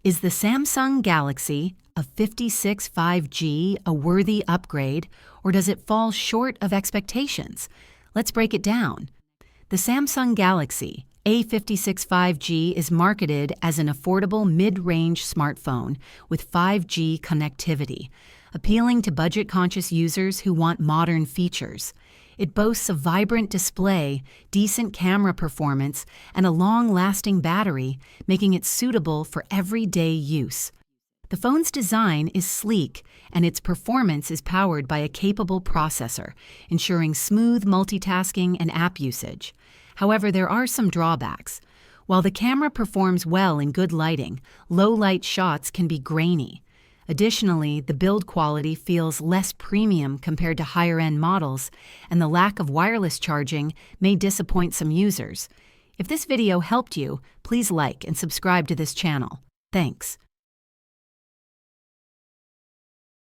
Is the Samsung Galaxy A56 5G a worthy upgrade, or does it fall short of expectations? Let's break it down. The Samsung Galaxy A56 5G is marketed as an affordable mid-range smartphone with 5G connectivity, appealing to budget-conscious users who want modern features. It boasts a vibrant display, decent camera performance, and a long-lasting battery, making it suitable for everyday use. The phone's design is sleek, and its performance is powered by a capable processor, ensuring smooth multitasking and app usage. However, there are some drawbacks. While the camera performs well in good lighting, low-light shots can be grainy. Additionally, the build quality feels less premium compared to higher-end models, and the lack of wireless charging may disappoint some users. If this video helped you, please like and subscribe to this channel. Thanks.